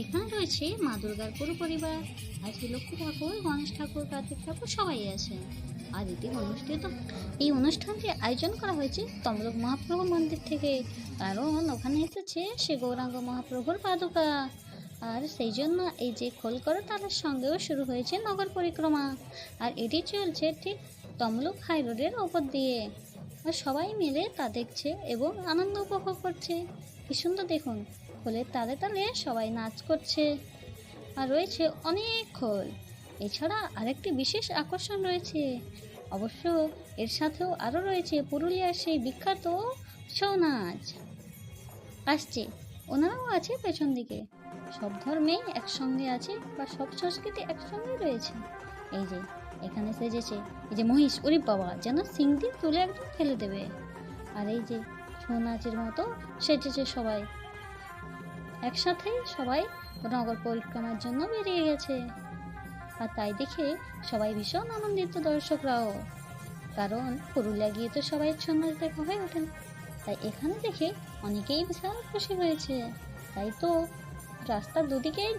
এখানে রয়েছে মা দুর্গার পুরো পরিবার, আছে লক্ষ্মী ঠাকুর, গণেশ ঠাকুর, কার্তিক ঠাকুর, সবাই আছে। আর এই অনুষ্ঠানটি আয়োজন করা হয়েছে তমলুক মহাপ্রভু মন্দির থেকে, কারণ ওখানে এসেছে সে গৌরাঙ্গ মহাপ্রভুর পাদুকা। আর সেই জন্য এই যে খোলকরা তালের সঙ্গেও শুরু হয়েছে নগর পরিক্রমা। আর এটি চলছে ঠিক তমলুক হাই রোডের ওপর দিয়ে। আর সবাই মিলে তা দেখছে এবং আনন্দ উপভোগ করছে। কি সুন্দর দেখুন, খোলের তালে তালে সবাই নাচ করছে। আর রয়েছে অনেক খোল। এছাড়া আরেকটি বিশেষ আকর্ষণ রয়েছে, অবশ্য এর সাথেও আরও রয়েছে পুরুলিয়ার সেই বিখ্যাত ছৌ নাচ আসছে, ওনারাও আছে পেছন দিকে। সব ধর্মেই একসঙ্গে আছে বা সব সংস্কৃতি একসঙ্গে রয়েছে। এই যে এখানে সেজেছে এই যে মহিষ, ওরে বাবা, যেন সিং দিয়ে তুলে একদম ফেলে দেবে। আর এই যে ছৌ নাচের মতো সেজেছে সবাই, একসাথে সবাই নগর পরিক্রমার জন্য বেরিয়ে গেছে। আর তাই দেখে সবাই ভীষণ আনন্দিত, দর্শকরাও, কারণ পুরুলিয়া গিয়ে তো সবাই ছৌ নাচ দেখা হয়ে ওঠে না। তাই এখানে দেখে অনেকেই বিশাল খুশি হয়েছে। তাই তো রাস্তার দুদিকেই